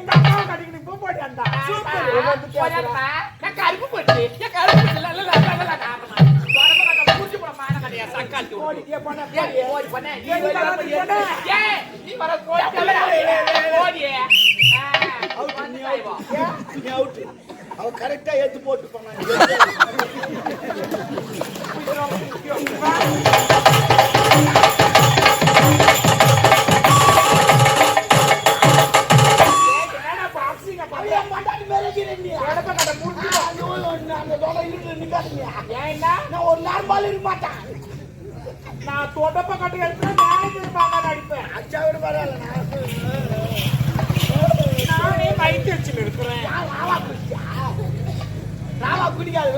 எங்க அம்மா கட்டிக்கு நீ போடி அந்த சூப்பர் நான் கருப்பு போட்டு ஏன் கருப்பு இல்ல காரணமா புடிச்சு போற மான கடையா சக்காத்தி ஓடி ஏ பண்ண ஓடி பண்ண நீ வர ஓடி நீ அவுட் அவ கரெக்டா ஏத்து போட்டு போனாங்க ஒரு நார்மல் இருக்க மாட்டேன் நான் தோட்டப்ப கட்டு எடுத்து மேனேஜர் பாக்க அடிப்பேன் அச்சா விட பரவாயில்ல நானே மைட் வச்சு இருக்கிறேன் ராவா குடிக்காது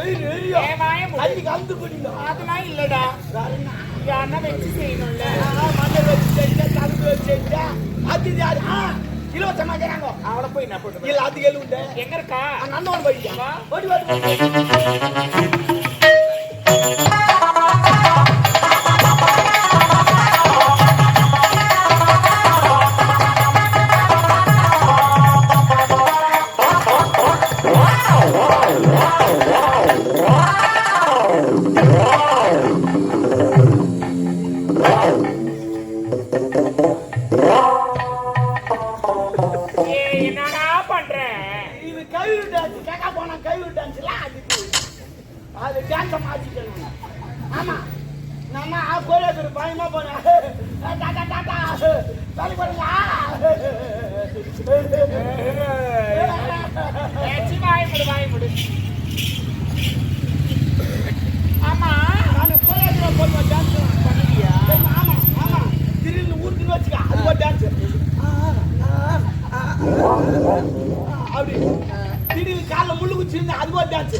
வெறி கலந்து குடிக்கும் அதெல்லாம் இல்லடா யாருன்னா வச்சு செய்யணும்ல மஞ்சள் வச்சு செஞ்சா கலந்து வச்சு செஞ்சா அது யாரு இலவசமா கேட்காங்க அவளை போய் என்ன போட்டு இல்ல அது எழுண்டு எங்க இருக்கா நந்தவன் போயிட்டா ஓடி அது டான்ஸ் மாத்திக்கணும் ஆமா நம்ம கோயிலுக்கு பயமா போனேன் டாடா டாடா சாலி போடுங்க வாய் முடு ஆமா நான் கோயிலுக்கு போய் டான்ஸ் பண்ணியா ஆமா ஆமா திடீர்னு ஊருக்கு வச்சுக்க அது ஒரு டான்ஸ் அப்படி திடீர்னு காலைல முள்ளு குச்சி இருந்தா அது ஒரு டான்ஸ்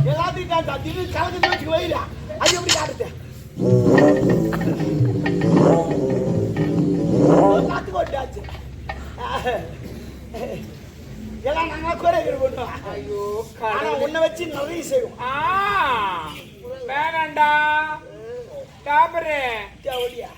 எல்லாத்தையும் டான்ஸ் திடீர்னு கலந்து வச்சுக்க வைடா அது எப்படி காட்டுது எல்லாத்துக்கும் ஒரு டான்ஸ் எல்லாம் நாங்க குறைகள் பண்ணுவோம் ஐயோ ஆனா உன்னை வச்சு நிறைய செய்வோம் வேணாண்டா டாபரே தேவடியா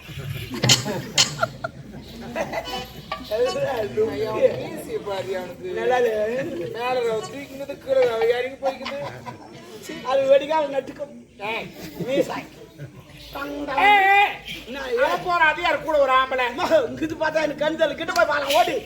அது வெடிக்கால நட்டுக்கும் போற அதிகார கூட ஒரு ஆம்பளை இது பார்த்தா எனக்கு கண்தல் கிட்ட போய் பாருங்க ஓடி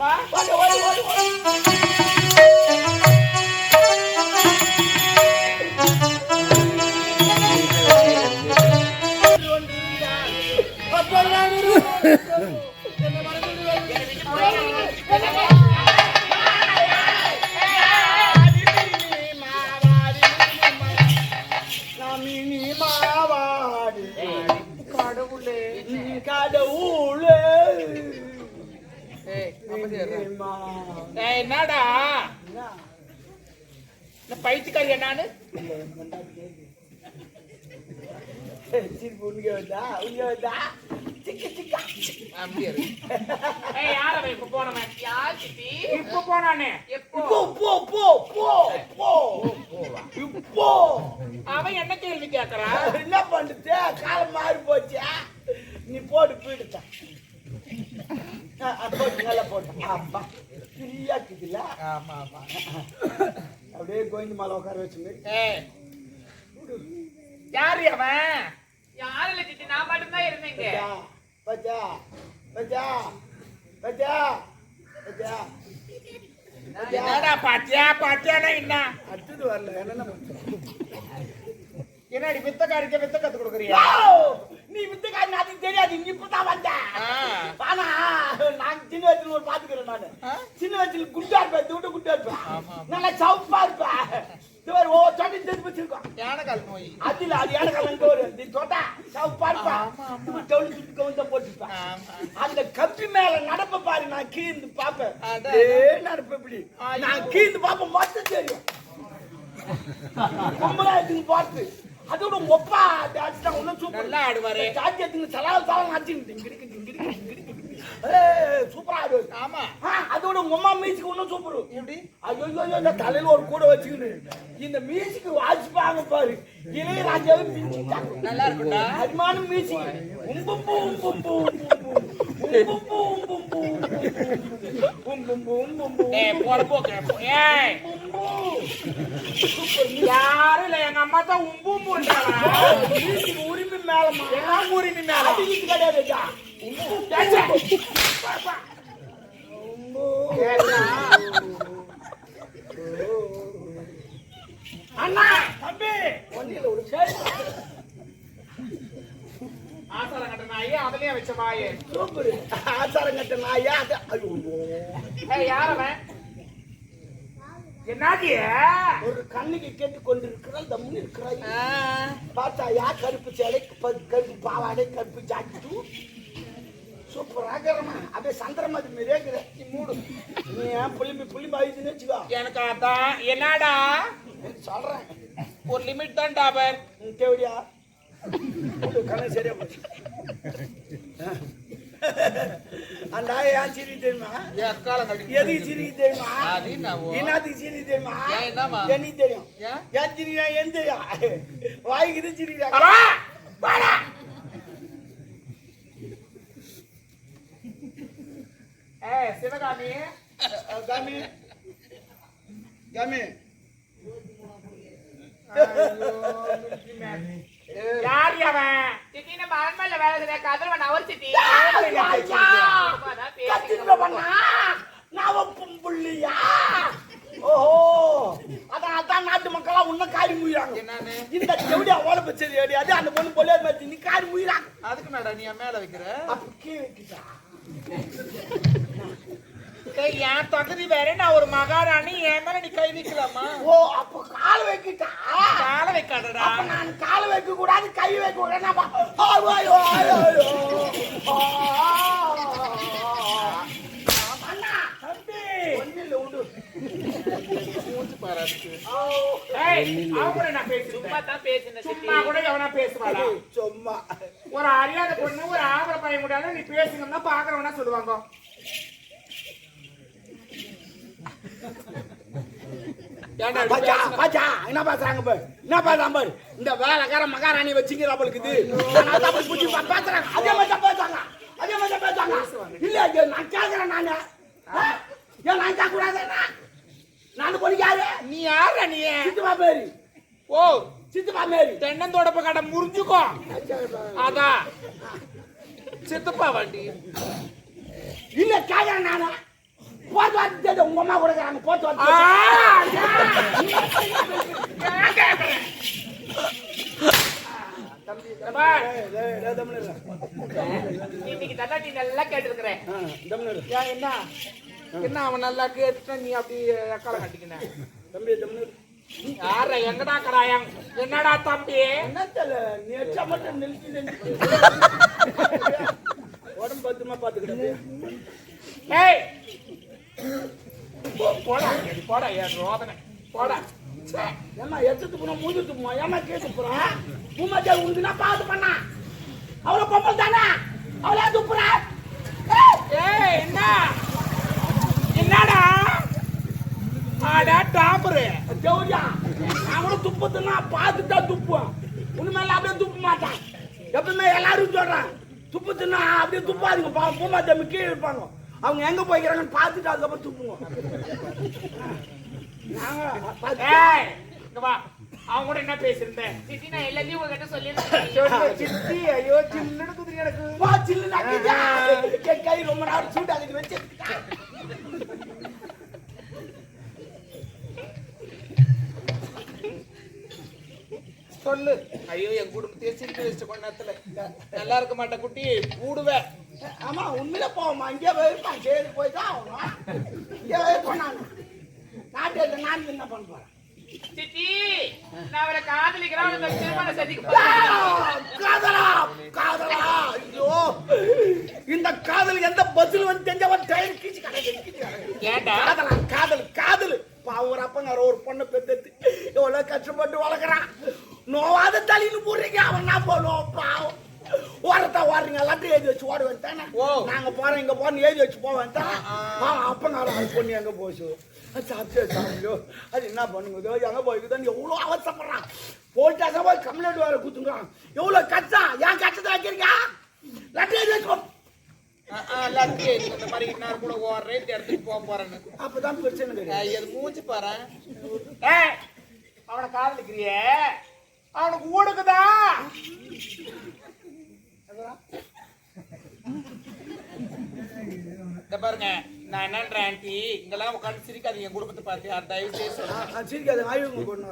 என்னடா பைத்தியக்காரி நானு இப்ப போனானே அவன் என்ன கேள்வி கேட்கறான் என்ன பண்ணுது காலம் மாறி போச்சு நீ போட்டு போயிடுச்சா போட்டு நல்லா போட்டு அப்பா ஃப்ரீயா இருக்குதுல்ல ஆமா ஆமா அப்படியே கோயிந்து மேல உட்கார வச்சுங்க யாரு அவன் யாரு இல்ல நான் மட்டும்தான் இருந்தேங்க பச்சா பச்சா பச்சா பச்சா என்னடா பாத்தியா பாத்தியானா என்ன அடுத்தது வரல என்ன என்னடி வித்தக்காரிக்க வித்த கத்து கொடுக்குறியா நீ வித்தக்காரி அது தெரியாது நீ இப்பதான் வந்த ஆனா நான் சின்ன வயசுல ஒரு பாத்துக்கிறேன் நானு சின்ன வயசுல குட்டா இருப்பேன் தூட்ட குட்டா இருப்பேன் நல்லா சவுப்பா இருப்பேன் ஓ சொட்டி தெரிஞ்சு வச்சிருக்கோம் யானைக்கால் நோய் அதுல அது யானைக்கால் ஒரு நீ சொட்டா சவுப்பா இருப்பேன் டவுன் சுட்டு கவுந்த போட்டுருப்பேன் அந்த கப்பி மேல நடப்ப பாரு நான் கீழ்ந்து பாப்பேன் நடப்ப இப்படி நான் கீழ்ந்து பாப்பேன் மொத்தம் தெரியும் கும்பலா இருக்குன்னு பார்த்து அதோட ஒப்பா டான்ஸ் தான் ஒன்னும் சூப்பர் நல்லா ஆடுவாரு சாட்சி எடுத்து சலால் சலால் ஆச்சு சூப்பரா ஆடுவாரு ஆமா அதோட உங்க அம்மா மியூசிக் ஒன்னும் சூப்பர் எப்படி ஐயோ இந்த தலையில ஒரு கூட வச்சுக்கிட்டு இந்த மியூசிக் வாசிப்பாங்க பாரு இளையராஜாவே மிஞ்சிட்டாங்க நல்லா இருக்கும்டா அருமான மியூசிக் யாரும் இல்ல எங்க அம்மா தான் உரிமை மேலமா எல்லாம் உரிமை மேல கிடையாது அண்ணா தம்பி ஒன்னில ஒரு சேர் ஆசாரம் கட்ட நாயே அதுலயே வச்ச வாயே சூப்பர் ஆசாரம் கட்ட நாயா அது ஏய் யாரவன் என்னாடிய ஒரு கண்ணுக்கு கேட்டு கொண்டிருக்கிறாய் தம்முன்னு இருக்கிறாய் பார்த்தாயா கருப்பு சேலை கருப்பு பாவாடை கருப்பு ஜாக்கெட்டு சூப்பராகிறமா அப்படியே சந்திரமதி மாரியே நீ மூடு நீ ஏன் புள்ளி ஆயிடுச்சுன்னு வச்சுக்கோ எனக்கு அதான் என்னடா சொல்றேன் ஒரு லிமிட் தான் டாபர் தேவடியா கண்ணு சரியா போச்சு அந்த ஏன் சிரி தெரியுமா எதுக்கு சிரி தெரியுமா என்னத்துக்கு சிரி தெரியுமா எனக்கு தெரியும் ஏன் சிரியா ஏன் தெரியும் வாய்க்குது சிரியா சிவகாமி காமி காமி யார் அவன் சிட்டின மரண்மல்ல வேலை செய்ய கதறவன் அவர் சிட்டி புள்ளியா ஓஹோ அதான் நாட்டு மக்களா உன்ன காரி முயிறாங்க இந்த செவடி அவ்வளவு பச்சரி அடி அது அந்த பொண்ணு பொல்ல மாதிரி நீ காரி முயிறாங்க அதுக்கு மேடம் நீ மேல வைக்கிற அப்ப கீழே வைக்கிட்டா என் தகுதி வேற நான் ஒரு மகாராணி என் மேல நீ கை வைக்கலாமா ஓ அப்ப கால் வைக்கிட்டா கால வைக்காதடா அப்ப நான் கால் வைக்க கூடாது கை வைக்க கூடாது சும்மா ஒரு அறியாத பொண்ணு ஒரு ஆபர பையன் கூடாது நீ பேசுங்கன்னா பாக்குறவனா சொல்லுவாங்க என்ன பேசுறாங்க என்ன பேசுறாங்க இந்த வேலைக்கார மகாராணி வச்சுங்கிற அவளுக்கு பேசுறாங்க அதே மாதிரி பேசுறாங்க அதே மாதிரி பேசுறாங்க இல்ல நான் கேக்குறேன் நானு ஏன் நான் கேட்க கூடாது நான் பொலிக்காரு நீ யார நீ சித்துமா பேரு ஓ சித்துமா மேரி தென்னந்தோடப்ப கடை முறிஞ்சுக்கோ அதான் சித்தப்பா வண்டி இல்ல கேக்குறேன் நானு போட்டு வார்த்தை உங்க அம்மா கொடுக்குறாங்க போட்டு இன்னைக்கு தாத்தா நீ நல்லா கேட்டிருக்கிறேன் என்ன என்ன அவன் நல்லா கேட்டு நீ அப்படி எக்காலம் கட்டிக்கின தம்பி யார எங்கடா கடாயம் என்னடா தம்பி என்ன தெரியல நீ எச்சா மட்டும் நிறுத்தி உடம்பு பத்திரமா பாத்துக்கிட்டு ஏய் போடா போடா ஏன் ரோதனை போடா ஏமா எச்சத்து போனா மூஞ்சிட்டு போமா ஏமா கேட்டு போறான் பூமாஜா உண்டுனா பாத்து பண்ணா அவளை பொம்பளை தானே அவளே துப்புறா ஏய் என்ன என்னடா ஆடா டாப்பரு ஜவுரியா அவனும் துப்புதுன்னா பார்த்துட்டா துப்புவான் உண்மையில அப்படியே துப்ப மாட்டான் எப்பவுமே எல்லாரும் சொல்றான் துப்புதுன்னா அப்படியே துப்பாதுங்க பூமாஜா கீழே இருப்பாங்க அவங்க எங்க போய்க்கிறாங்கன்னு பார்த்துட்டு அதுக்கப்புறம் துப்புவோம் அவங்க கூட என்ன பேசிருந்தேன் சித்தி நான் எல்லாத்தையும் உங்ககிட்ட சொல்லிருக்கேன் சித்தி ஐயோ சில்லுன்னு குதிரை எனக்கு சில்லு கை ரொம்ப நேரம் சூட்டு அதுக்கு வச்சு சொல்லு ஐயோ என் குடும்பத்தையே சிரிக்க வச்சு கொண்ட நேரத்துல நல்லா இருக்க மாட்டேன் குட்டி கூடுவேன் ஆமா உண்மையில போவோமா இங்கே போயிருப்பான் சரி போய்தான் ஆகணும் இங்கே போனாங்க நாட்டு நான் என்ன பண்ண போறேன் சித்தி நான் அவரை காதலிக்கிறேன் திருமணம் சதிக்க காதலா காதலா ஐயோ இந்த காதல் எந்த பஸ்ல வந்து தெரிஞ்சவன் டயர் கீச்சு ஏண்டா காதலா காதல் காதல் பாவம் ஒரு அப்பங்க ஒரு பொண்ணை பெத்து எவ்வளவு கஷ்டப்பட்டு வளர்க்குறான் நோவாத தலைன்னு போடுறீங்க அவன் என்ன போடுவோம் பாவம் ஓரத்தா ஓடுறீங்க எல்லாத்தையும் எழுதி வச்சு ஓட வேண்டானே நாங்க போறோம் இங்க போறோம் எழுதி வச்சு போக வேண்டாம் அப்பங்க பொண்ணு எங்க போச்சு சாப்பிட்டு அது என்ன பண்ணுங்க எங்க போய்க்குதான் எவ்வளோ அவசரப்படுறான் போலீஸ் போய் கம்ப்ளைண்ட் வேற கொடுத்துங்கிறான் எவ்வளோ கஷ்டம் ஏன் கஷ்டத்தை வைக்கிறீங்க லெட்டர் எழுதி வச்சு சத்திய இந்த மாதிரி நான் கூட ஓடுறேன் இந்த இடத்துக்கு போக போறேன்னு அப்பதான் பிரச்சனை கிடையாது. அது மூச்சு பாரு. அவனை காதலிக்கிறிய அவனுக்கு ஊடுக்குதா இந்த பாருங்க நான் என்னன்றேன் ஆண்டி இங்கெல்லாம் உட்காந்து சிரிக்காதீங்க என் குடும்பத்தை பார்த்து அது தயவு செய்து சொல்லுங்க. சிரிக்காது ஆய்வுங்க கொண்டு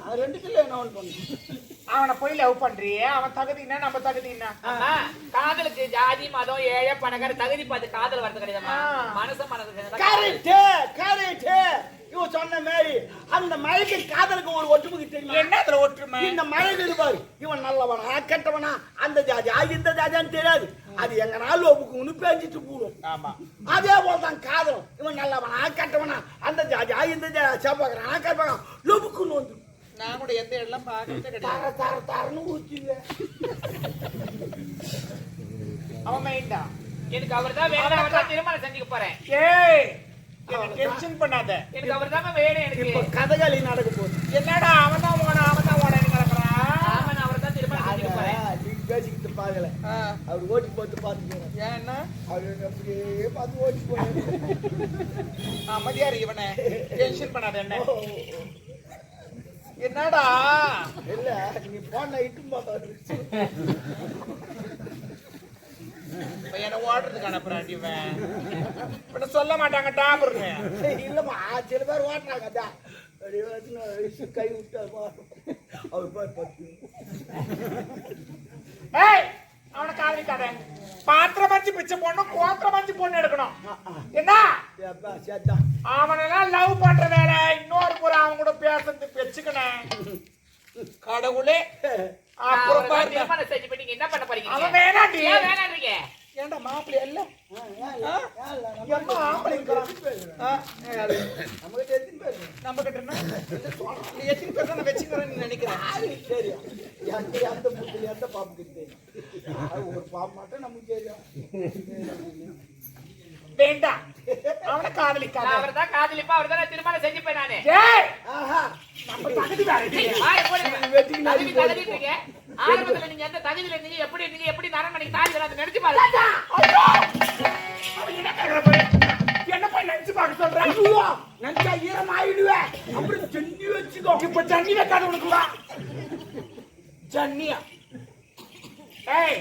அது 2 கிலோ என்ன ஒன்று பண்ணு. அவனை போய் லவ் பண்றியே அவன் தகுதி என்ன நம்ம தகுதி என்ன? காதலுக்கு ஜாதி மதம் ஏழை பணக்கார தகுதி பார்த்து காதல் வரது கிடையாதுமா. மனசு கரெக்ட் கரெக்ட் இவன் சொன்ன மாதிரி அந்த மழைக்கு காதலுக்கு ஒரு ஒற்றுமை தெரியும். என்ன அதுல ஒற்றுமை? இந்த மழை இருப்பாரு இவன் நல்லவனா கெட்டவனா அந்த ஜாதி இந்த ஜாதியான்னு தெரியாது. அது எங்க நாள் ஒப்புக்கு பேஞ்சிட்டு போடும். ஆமா அதே போலதான் காதலும் இவன் நல்லவனா கெட்டவனா அந்த ஜாதி இந்த சேப்பாக்குறானா கெட்டவனா லொபுக்குன்னு வந்து நான் கூட எந்த இடம் பார்க்கறதே கிடையாது. தாரன்னு ஊற்றிங்க அவன் மைண்டா எனக்கு அவர் தான் வேணும். அவர் தான் திருமணம் செஞ்சுக்க போறேன். ஏய் எனக்கு டென்ஷன் பண்ணாத. எனக்கு அவர் தான் வேணும். எனக்கு இப்ப கதகளி நடக்க போகுது. என்னடா அவன் தான் ஓடன்னு கிடக்குறான். ஆமா நான் அவர் தான் திருமணம் செஞ்சுக்க போறேன். நீங்க பேசிக்கிட்டு பாக்கல அவர் ஓட்டி போட்டு பாத்துக்கிறேன். ஏன் என்ன அவர் அப்படியே பார்த்து ஓட்டி போறேன். அமைதியாரு இவனை டென்ஷன் பண்ணாத. என்ன என்னடா இல்ல நீ போன இட்டு என்ன ஓடுறதுக்கு அனுப்புறான் இவன். இப்ப சொல்ல மாட்டாங்க டாபுன்னு. இல்லம்மா சில பேர் ஓட்டுறாங்க கை விட்டு அவர் பாரு பத்து. ஏய் அவனை காதலிக்காத. பாத்திரம் மஞ்சு பிச்சை போடணும் கோத்திரம் மஞ்சு பொண்ணு எடுக்கணும். என்ன அவனெல்லாம் லவ் பண்ற வேலை இன்னொரு முறை அவன் கூட பேசுறது வச்சுக்கணும். கடவுளே அப்புறம் திருமணம் செஞ்சு பண்ணி என்ன பண்ண போறீங்க? அவன் வேணாண்டி. ஏன் வேணான்றீங்க? ஏன்டா மாப்பிள்ளை இல்ல நம்ம கிட்ட நீ எத்தனை பேர் தான் வச்சுக்கிறேன்னு நினைக்கிறேன். சரி எந்த புத்தி எந்த பாம்பு ஒரு பாம்பு மட்டும் நமக்கு தெரியும். வேண்டாம் அவனை காதலிக்காத. அவர் தான் காதலிப்பா. அவர் தான் திருமணம் செஞ்சுப்பேன் நானு. நம்ம தகுதி வேற. தகுதிட்டீங்க ஆரம்பத்துல நீங்க எந்த தகுதியில இருந்தீங்க எப்படி இருந்தீங்க எப்படி நரமணிக்கு தாலி அதை நினைச்சு பாருங்க. என்ன போய் நினைச்சு பார்க்க சொல்றேன். நினைச்சா ஈரம் ஆயிடுவேன். அப்புறம் ஜன்னி வச்சுக்கோ. இப்ப ஜன்னி வைக்காத உனக்குவா ஜன்னியா. ஏய்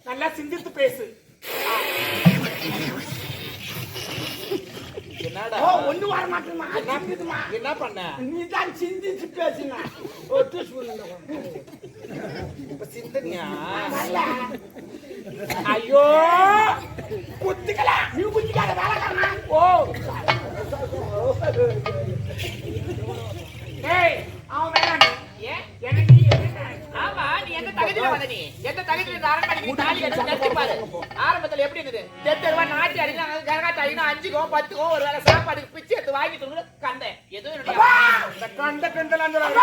நல்லா சிந்தித்து பேசு. என்னடா ஒண்ணு வர மாட்டேமா. என்ன பண்ண? நீ தான் சிந்திச்சு பேசுங்க. இப்ப சிந்தனியா? ஐயோ குத்திக்கலாம். நீ குத்திக்காத வேலைக்காரனா. ஓ ஏய் அவன் வேணாம். ஏன் எனக்கு ஆமா நீ எந்த தகுதியில வந்த நீ எந்த தகுதியில இந்த அரண்மனைக்கு தாலி எடுத்து நினைச்சு பாரு. ஆரம்பத்துல எப்படி இருந்தது? தெருவா நாட்டி அடிக்கணும் கரகாட்ட அடிக்கணும் 5கோ 10கோ ஒரு வேலை சாப்பாடுக்கு பிச்சை எடுத்து வாங்கிட்டு கண்டேன். எதுவும் என்னுடைய கண்ட கண்டலாம்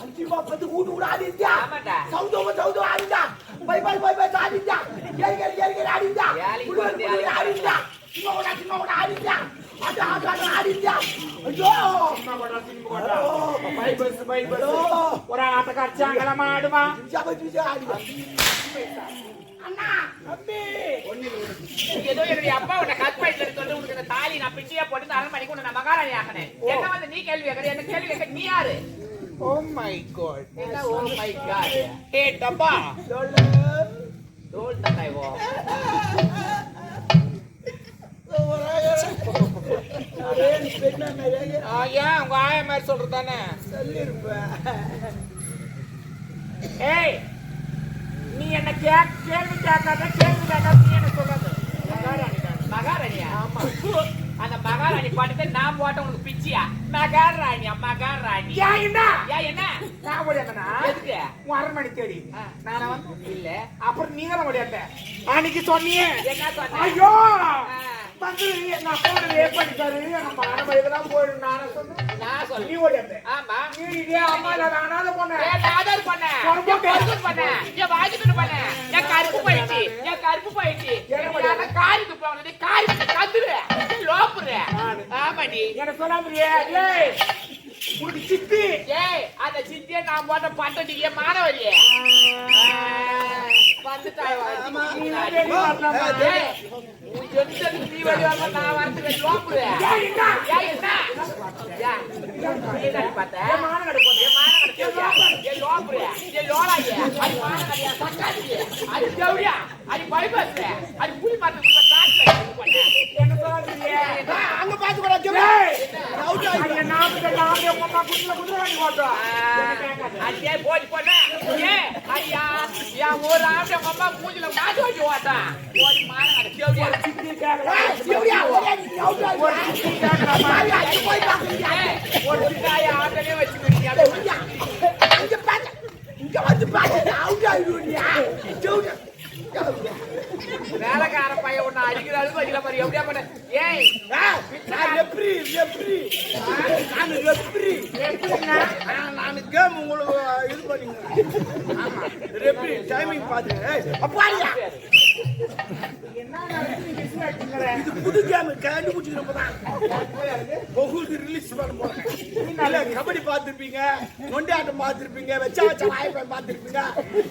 அஞ்சுமா பத்து கூட்டு கூட ஆடிந்தா. ஆமாடா சௌதோ ஆடிந்தா. பை ஆடிந்தா. ஏறி ஆடிந்தா. ஆடிந்தா. சின்ன ஆடிந்தா. அது ஆடிந்தா. ஐயோ ஒரு ஆட்டக்காரச்சாங்கல மாடுமா அண்ணா அம்மி ஏதோ என்னுடைய அப்பா உன்னை கற்பழிட்டு சொல்லி உனக்கு இந்த தாலி நான் பிச்சையா போட்டு அரண்மனைக்கு உன்னை நான் மகாராணி ஆக்கினேன். என்ன வந்து நீ கேள்வி கேட்கற என்ன கேள்வி கேட்க நீ யாரு? Oh my god. என்ன ஓ மை காட்? ஏ டப்பா தோல் தக்காய்வோ ஏன் உங்க ஆயா மாதிரி சொல்றதானே சொல்லிருப்பேன். ஏய் நீ என்ன கேள்வி கேட்காத நீ என்ன சொல்றது? மகாராணியா? ஆமா அந்த மகாராணி பாட்டு நான் போட்ட உனக்கு பிச்சியா? மகாராணியா மகாராணி? என்ன என்ன நான் ஓடியாந்தனா எதுக்கு? உன் அரண்மனை தேடி நான் வந்து இல்ல அப்புறம் நீங்க தான் ஓடியாந்த அன்னைக்கு சொன்னியே. என்ன சொன்ன? ஐயோ வந்து எங்க அப்பா ரேப் பண்ணிட்டாரு நம்ம அரண்மனை இதெல்லாம் போயிடும் நானே சொன்னேன். நான் சொல்ல நீ ஓடியாந்த. ஆமா நீ இதே அம்மா இல்ல நானாத போனேன். ஆதார் பண்ண என் வாங்கிட்டு பண்ண என் கருப்பு போயிடுச்சு என் காரிக்கு போனது காரிக்கு கத்துரு லோப்புரு. ஆமாடி என்ன சொல்லாமறியே ஏய் உனக்கு சித்தி ஏய் அந்த சித்திய நான் போட்ட பட்டடியே மானவரியே வந்துட்டாய் ஆமா. நீ வெளிய வரலாமா? ஏய், உன் ஜென்டலுக்கு நீ வெளிய வரமா, நான் வரது வெளிய லோப்புரு. ஏய், என்ன? ஏய், என்ன? ஏய், நீ என்னடி பார்த்த? ஏன் மானங்கடை போட்ட? ஏய், மானங்கடை தேவடியா? ஏய், லோப்புரு. ஏய், லோலாயி. அடி மானங்கடையா, சக்காத்தி. அடி தேவடியா? அடி bypass. அடி புலி மாட்டு உள்ள தாட்ல பண்ண. என்ன சொல்றீங்க? அங்க பாத்து கூட ஏய், அவுட் அங்க நாம நாம உங்க அம்மா குதிரை வாங்கி போட்டோம். என்ன கேட்காத. அடியே போடி போன. ஏய், அடியா, யா ஒரு ஆம்பளை உங்க அம்மா மூஞ்சில மாட்டி வச்சு ஓட்டா. போடி மானங்கடை தேவடியா. சித்தி கேட்கலாம். சிவடியா ஒரே நீ அவுட் ஒரு சித்தி கேட்கலாமா? அங்க போய் பாக்குறியா ஏய், ஒரு சித்தாய ஆட்டலே வச்சுக்கிறீங்க. அப்படியே முடியா. இங்க பாத்து இங்க வந்து பாத்து அவுட் ஆயிடுவியா சிவடியா வேலைக்கார பையன் ஒண்ணு அடிக்கிறாரு வழியில மாதிரி எப்படியா பண்ண. ஏய், நான் ரெப்ரி நான் ரெப்ரி எப்படின்னா? நான் கேம் உங்களுக்கு இது பண்ணீங்க ஆமா ரெப்ரி டைமிங் பாத்து அப்பாடியா என்ன நடக்குது? பிஸி ஆயிடுச்சுங்கற. இது புது கேம் கண்டுபிடிச்சிக்கிறப்பதான் உங்களுக்கு ரிலீஸ் பண்ண போறேன் இல்ல கபடி பார்த்திருப்பீங்க நொண்டி ஆட்டம் பார்த்திருப்பீங்க வச்சா வாய்ப்பை பார்த்திருப்பீங்க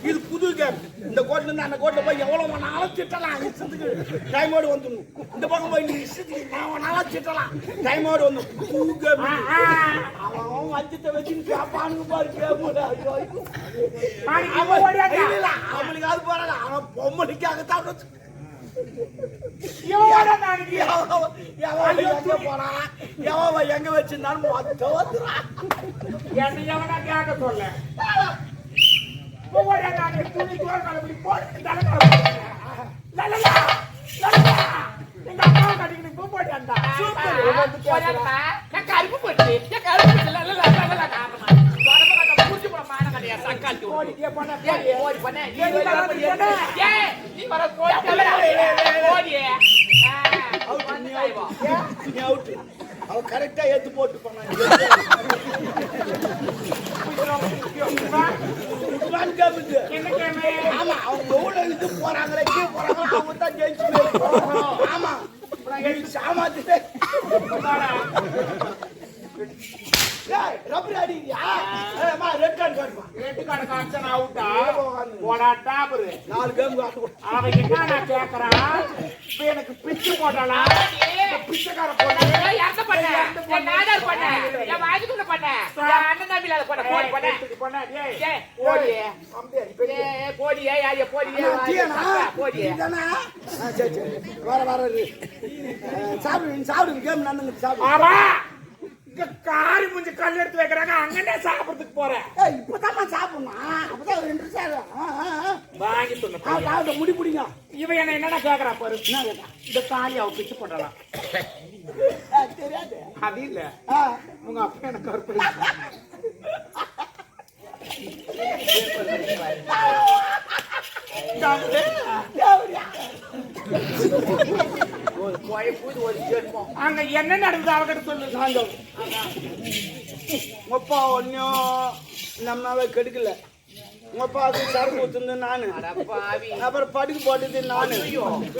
இது புது கேம் இந்த கோட்ல இருந்து அந்த கோட்ல போய் எவ்வளவு நாளும் திட்டலாம் இஷ்டத்துக்கு டைமோடு வந்துடணும் இந்த பக்கம் போய் நீ இஷ்டத்துக்கு நாளும் திட்டலாம் டைமோடு வந்து புது கேம் அவன் வஞ்சத்தை வச்சு கேப்பானுங்க பாரு கேம் அவனுக்கு அது போறாங்க அவன் பொம்மனுக்காகத்தான் இவனோட நாளைக்கு எங்க போனா எவன் எங்க வச்சிருந்தாலும் மொத்தம் வந்துடுறான் என்ன எவனா கேட்க சொல்ல. ஒவ்வொரு நாளைக்கு துணி தோல் இப்படி போட்டு எங்க அம்மா கட்டிக்கிட்டு இப்போ போட்டாண்டா. போடாதம்மா. நான் கருப்பு போட்டு. ஏன் கருப்பு போட்டு? இல்ல, இல்ல, இல்ல, இல்ல, காரணமா. தொடர்பு கட்ட பூச்சி போட மானங்கடையா, சக்காத்தி ஓடி. போடிக்கே போன ஏய், ஓடி பண்ண. நீ ஏய், வர நீ வர ஏய், நீ வர போய் ஓடி. நீ அவுட் அவன் கரெக்டா ஏத்து போட்டு போனான் என்ன கேமே? ஆமா அவங்க எவ்வளவு இது போறாங்களே கீழே போறாங்களோ அவங்க தான் ஜெயிச்சு ஆமா சாமாத்து ரப்பர் அடிக்கிறியா ரெட் கார்டு காட்டுமா ரெட்டு கார்டு காமிச்சா அவுட்டா? போடா டாபரு. 4 கேம் காட்டு அவன் என்ன நான் கேக்குறான்? இப்ப எனக்கு பிச்சு போட்டாளா? பிச்சைக்கார போட்டா ஏய், யார்கிட்ட பண்ண? என் நாடார் பண்ண. என் வாய்க்குள்ள பண்ண. என் அண்ணன் தம்பில அதை பண்ண. போடி பண்ண. போனா டேய் ஏய், போடி. அப்படியே ஏய், போடி. ஏய், யார் போடி? போடி. சரி வர சாப்பிடுங்க கேம் நடந்துங்க சாப்பிடு ஆமா இங்க காரி முஞ்சி கல் எடுத்து வைக்கிறாங்க அங்கனே சாப்பிடுறதுக்கு போறேன். இப்பதான் சாப்பிடணும் அப்பதான் 2 வாங்கி சொன்ன முடி பிடிங்க இவன் என்ன என்னடா கேக்குறா பாரு. இந்த தாலி அவ பிச்சு போடலாம். தெரியாது அது இல்ல உங்க அப்பா எனக்கு கருப்பு அங்க என்ன நடந்தது அவகிட்ட சொல்லு. உங்கப்பா ஒன்னும் நம்மளால கெடுக்கல உங்கப்பாவுக்கு சரக்கு ஊத்துனது நானு அப்புறம் படுக்கு போட்டது நானு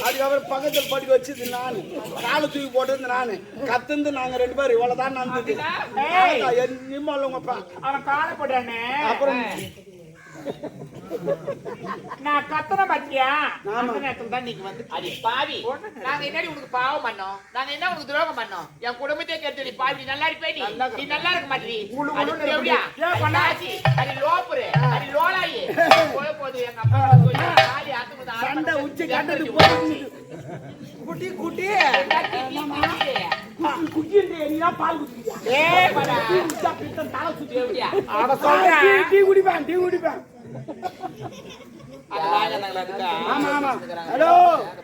அதுக்கப்புறம் பக்கத்துல படுக்க வச்சது நானு காலை தூக்கி போட்டது நானு கத்துந்து நாங்க 2 பேரும் இவ்வளவுதான் நடந்தது நிம்மால உங்கப்பா அவன் காலப்படானே அப்புறம் நான் கத்தன பத்தியா அந்த நேரத்துல தான் நீங்க வந்து அடி பாவி. நாங்க என்னடி உனக்கு பாவம் பண்ணோம்? நாங்க என்ன உனக்கு துரோகம் பண்ணோம்? என் குடும்பத்தையே கேட்டு பாவி. நீ நல்லா இருப்பே. நீ நல்லா இருக்க மாட்டீ. அது எப்படியா? பண்ணாச்சி. அடி லோப்புரு. அடி லோலாயி. போது எங்க அப்பா காலி ஆத்துமுத சண்டை உச்சி கண்டது போச்சு குட்டி குட்டி குட்டி நீயா பால் குடிக்கியா ஏய் படா. தலை சுத்தி எப்படியா? அவ சொல்றேன் டீ குடிப்பேன் ஆமா ஆமா ஹலோ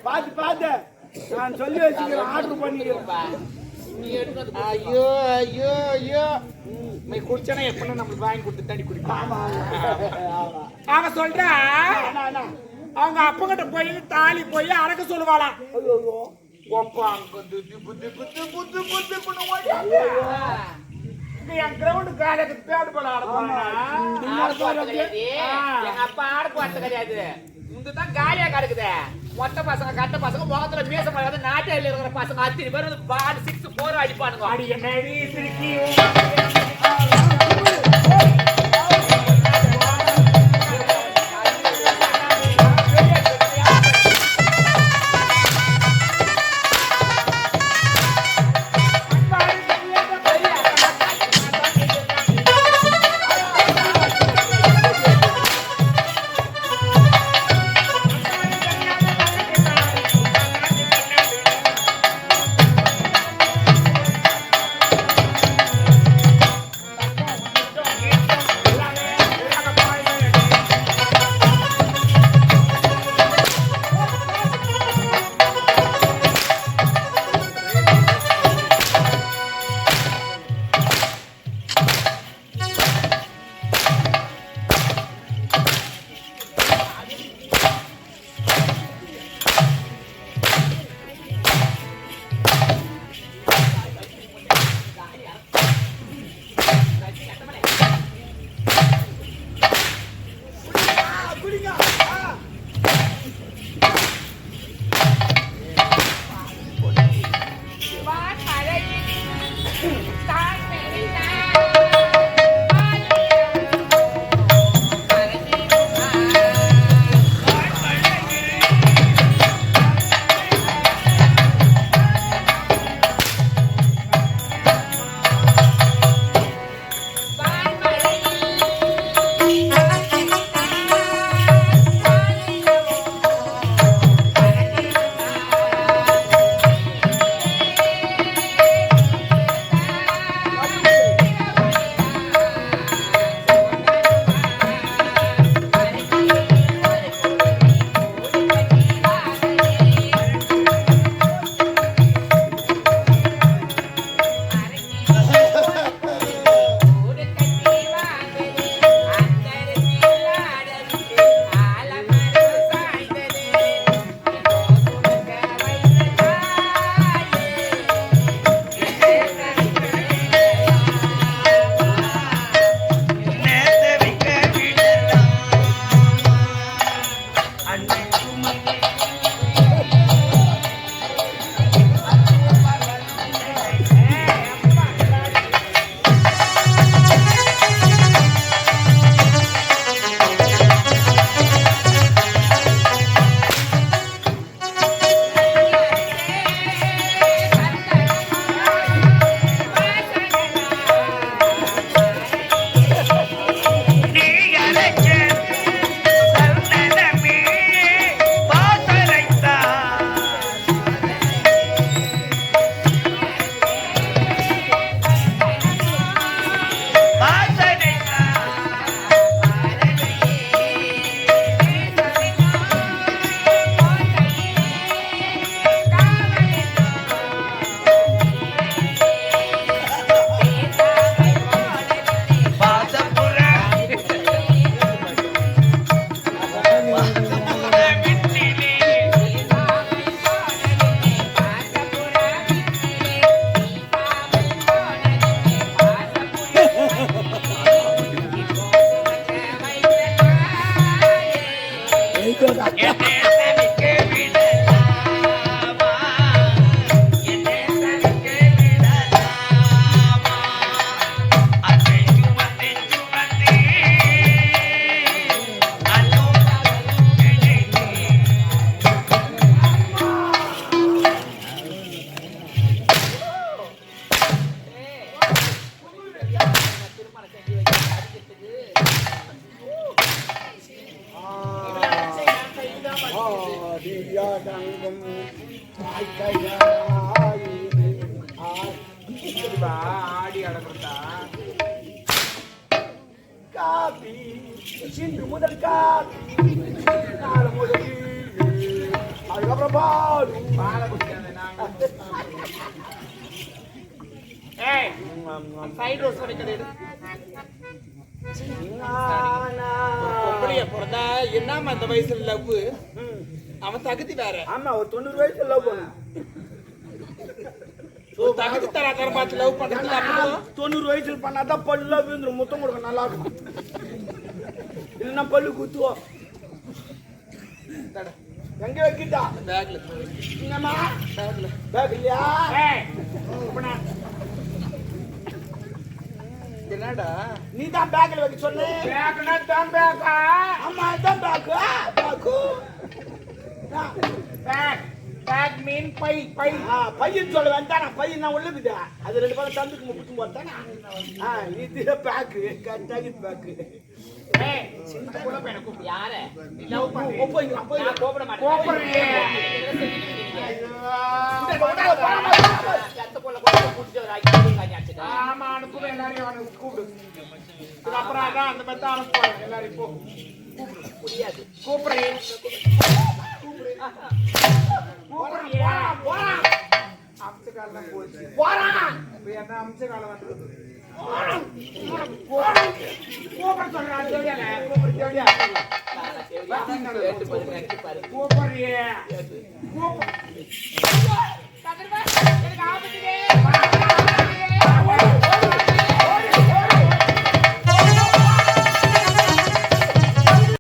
பாத்து நான் சொல்லி வச்சுக்கிறேன் ஆர்டர் பண்ணிக்கிறேன் ஐயோ ஐயோ ஐயோ நீ குடிச்சனா எப்பனா நமக்கு வாங்கி கொடுத்து தண்ணி குடிப்பான். அவன் சொல்றா அவங்க அப்பா கிட்ட போய் தாலி போய் அடக்க சொல்லுவாளாம். ஒப்பா அங்க புத்து என் கிரவுண்ட் காலைக்கு தேடு போல எங்க அப்பா ஆடு போறது கிடையாது. இதுதான் காலியா கிடக்குது. மொத்த பசங்க கட்ட பசங்க முகத்துல மீச முடியாது. நாட்டில இருக்கிற பசங்க 10 பேர் வந்து பால் 6 4 அடிப்பானுங்க. அடி என்னடி சிரிக்கி ஆடி அடக்கிறதா காபி சிந்து முதல் காபி நாலு முதல் அதுக்கப்புறம் பாடு பாலை குடிக்காத நாங்க ஏய் சைடு ரோஸ் கிடைக்கிறது பொம்பளைய பிறந்தா என்னமா அந்த வயசுல லவ் அவன் தகுதி வேற. ஆமா ஒரு 90 வயசுல லவ் பண்ண தகுதி தர பார்த்து லவ் பண்றது 90 வயசுல பண்ணாதான் பல்ல விழுந்துரும் முத்தம் கொடுக்க நல்லா இருக்கும் இல்லைன்னா பல்லு குத்துவோம் எங்க வைக்கிட்டா பேக்ல என்னம்மா பேக் இல்லையா என்னடா நீ தான் பேக்ல வைக்க சொன்ன பேக்னா தான் பேக்கா ஆமா தான் பேக்கு பேக்கு பேக் பேக் மீன் பை பை பையன் சொல்ல வேண்டாம் பையன் நான் உள்ளுக்குதா அது ரெண்டு பேரும் தந்துக்கு முப்பத்து போட்டானா இது பேக்கு கட்டாகி பேக்கு ஏய் சின்ன கூட பையனை கூப்பிடு. யார லவ் பண்ணி நான் கோபட மாட்டேன். கோபறியே அந்த பொண்ணை கூட கூட்டிட்டு ஒரு ஆக்கி காஞ்சாச்சுடா. ஆமா அனுப்புவேன் எல்லாரையும் அவனுக்கு கூப்பிடு. அப்புறம் அதான் அந்த மாதிரி தான் அனுப்புவாங்க எல்லாரையும் போ முடியாது. கூப்பிடுறேன் அம்சகாலம் போச்சு இப்ப என்ன அம்சகாலம் வந்தது கூப்பிட சொல்றான் தேவையான கூப்பிடு தேவையா கேட்டு பாரு. கூப்பிடுறியே எனக்கு ஆபத்துதே.